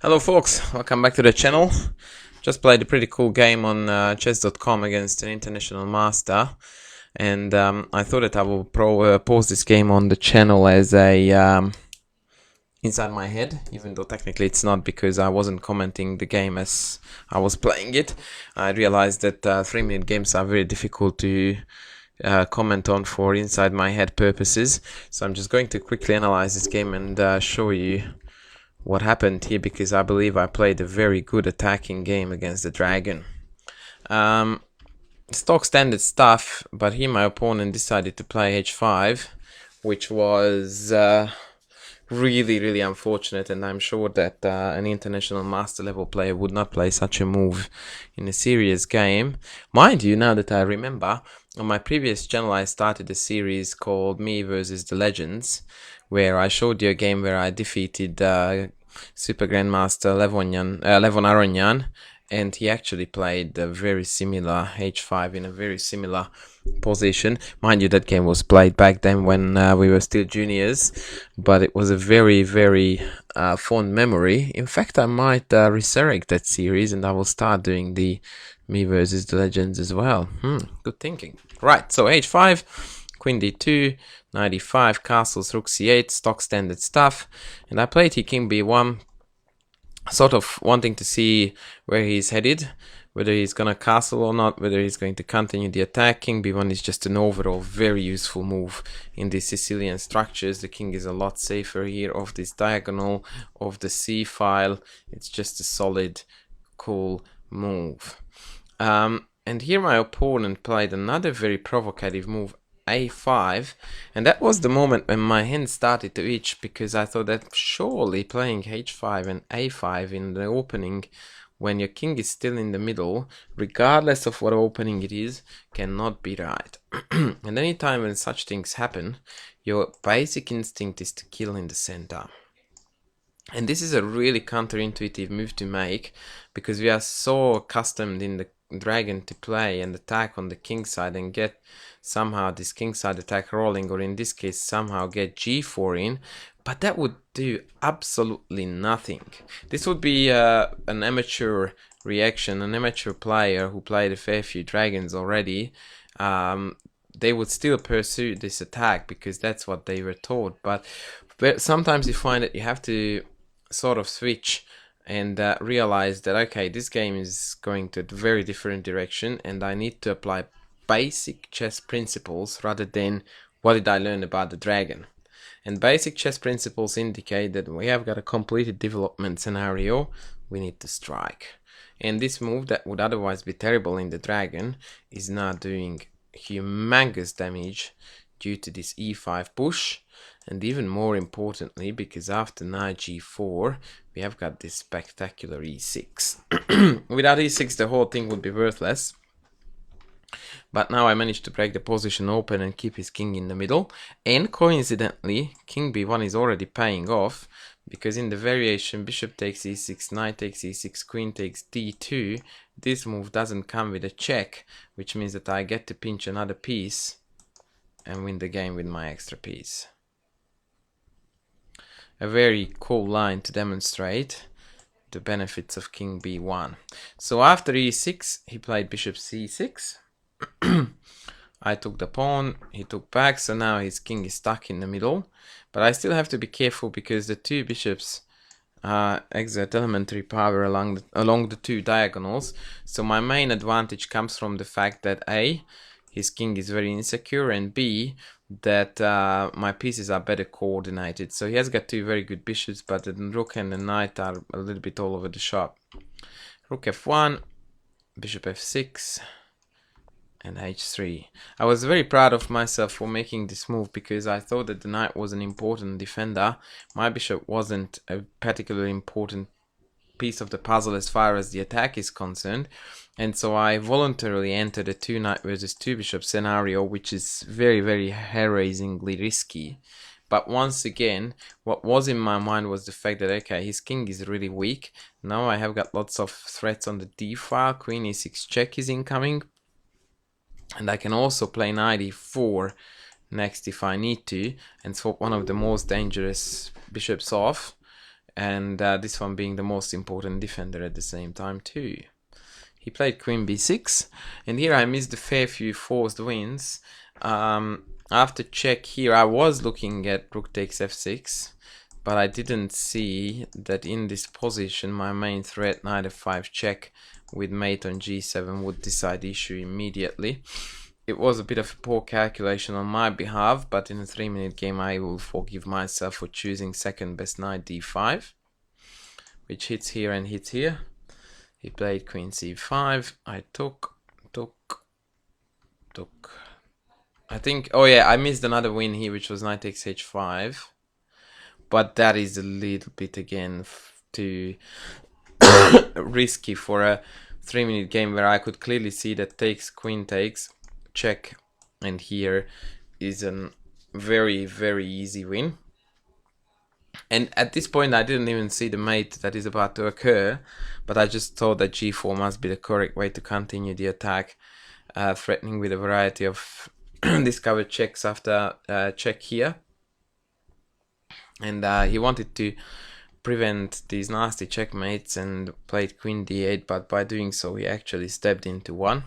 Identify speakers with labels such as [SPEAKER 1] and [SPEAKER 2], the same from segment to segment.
[SPEAKER 1] Hello folks, welcome back to the channel. Just played a pretty cool game on chess.com against an international master, and I thought that I will pause this game on the channel as a inside my head, even though technically it's not, because I wasn't commenting the game as I was playing it. I realized that 3-minute games are very difficult to comment on for inside my head purposes, so I'm just going to quickly analyze this game and show you what happened here, because I believe I played a very good attacking game against the dragon. Stock standard stuff, but here my opponent decided to play h5, which was really unfortunate, and I'm sure that an international master level player would not play such a move in a serious game. Mind you, now that I remember, on my previous channel I started a series called Me versus the Legends, where I showed you a game where I defeated Super Grandmaster Levon Aronyan, and he actually played a very similar h5 in a very similar position. Mind you, that game was played back then when we were still juniors, but it was a very fond memory. In fact, I might resurrect that series, and I will start doing the Me versus the Legends as well. Good thinking. Right, so h5, Queen d2, knight e5, castles, rook c8, stock standard stuff, and I played here king b1, sort of wanting to see where he's headed, whether he's gonna castle or not, whether he's going to continue the attack. King b1 is just an overall very useful move in these Sicilian structures. The king is a lot safer here off this diagonal of the c file. It's just a solid, cool move. And here my opponent played another very provocative move, a5, and that was the moment when my hand started to itch, because I thought that surely playing h5 and a5 in the opening when your king is still in the middle, regardless of what opening it is, cannot be right. And anytime when such things happen, your basic instinct is to kill in the center. And this is a really counterintuitive move to make, because we are so accustomed in the dragon to play and attack on the king side and get somehow this king side attack rolling, or in this case somehow get g4 in, but that would do absolutely nothing. This would be an amateur reaction, an amateur player who played a fair few dragons already. They would still pursue this attack because that's what they were taught, but sometimes you find that you have to sort of switch and realize that, okay, this game is going to a very different direction and I need to apply basic chess principles rather than what did I learn about the dragon. And basic chess principles indicate that we have got a completed development scenario, we need to strike. And this move that would otherwise be terrible in the dragon is now doing humongous damage due to this e5 push, and even more importantly because after knight g4 we have got this spectacular e6. Without e6 the whole thing would be worthless, but now I managed to break the position open and keep his king in the middle, and coincidentally king b1 is already paying off, because in the variation bishop takes e6, knight takes e6, queen takes d2, this move doesn't come with a check, which means that I get to pinch another piece and win the game with my extra piece. A very cool line to demonstrate the benefits of king b1. So after e6 he played bishop c6. I took the pawn, he took back, so now his king is stuck in the middle, but I still have to be careful because the two bishops exert elementary power along the two diagonals. So my main advantage comes from the fact that A, his king is very insecure, and B, that my pieces are better coordinated. So he has got two very good bishops, but the rook and the knight are a little bit all over the shop. Rook f1, bishop f6, and h3. I was very proud of myself for making this move because I thought that the knight was an important defender. My bishop wasn't a particularly important piece of the puzzle as far as the attack is concerned, and so I voluntarily entered a 2 knight versus 2 bishop scenario, which is very hair-raisingly risky. But once again, what was in my mind was the fact that, okay, his king is really weak. Now I have got lots of threats on the d file. Queen e6 check is incoming, and I can also play knight e4 next if I need to and swap one of the most dangerous bishops off. and this one being the most important defender at the same time too. He played queen b6, and here I missed a fair few forced wins. After check here, I was looking at rook takes f6, but I didn't see that in this position my main threat, knight f5 check with mate on g7, would decide the issue immediately. It was a bit of a poor calculation on my behalf, but in a 3-minute game I will forgive myself for choosing second best knight d5, which hits here and hits here. He played queen c5, I took. I think, oh yeah, I missed another win here, which was knight takes h5. But that is a little bit, again, too risky for a 3-minute game where I could clearly see that takes, queen takes, check, and here is a very, very easy win. And at this point I didn't even see the mate that is about to occur, but I just thought that g4 must be the correct way to continue the attack, threatening with a variety of discovered checks after check here. And he wanted to prevent these nasty checkmates and played queen d8, but by doing so he actually stepped into one,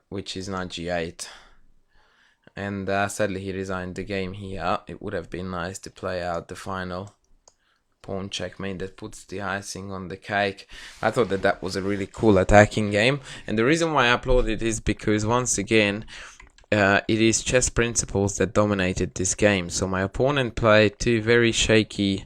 [SPEAKER 1] which is knight g8. And sadly he resigned the game here. It would have been nice to play out the final pawn checkmate that puts the icing on the cake. I thought that that was a really cool attacking game, and the reason why I applaud it is because, once again, it is chess principles that dominated this game. So my opponent played two very shaky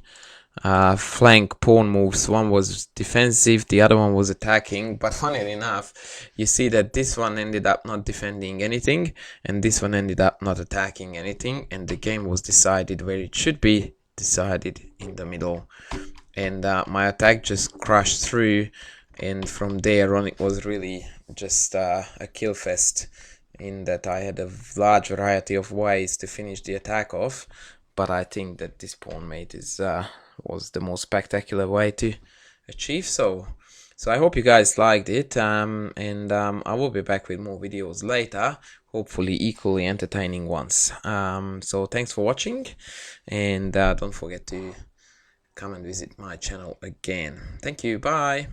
[SPEAKER 1] flank pawn moves. One was defensive, the other one was attacking, but funnily enough you see that this one ended up not defending anything and this one ended up not attacking anything, and the game was decided where it should be decided, in the middle. And my attack just crashed through, and from there on it was really just a kill fest, in that I had a large variety of ways to finish the attack off, but I think that this pawn mate is was the most spectacular way to achieve so. So I hope you guys liked it, and I will be back with more videos later, hopefully equally entertaining ones. So thanks for watching, and don't forget to come and visit my channel again. Thank you, bye.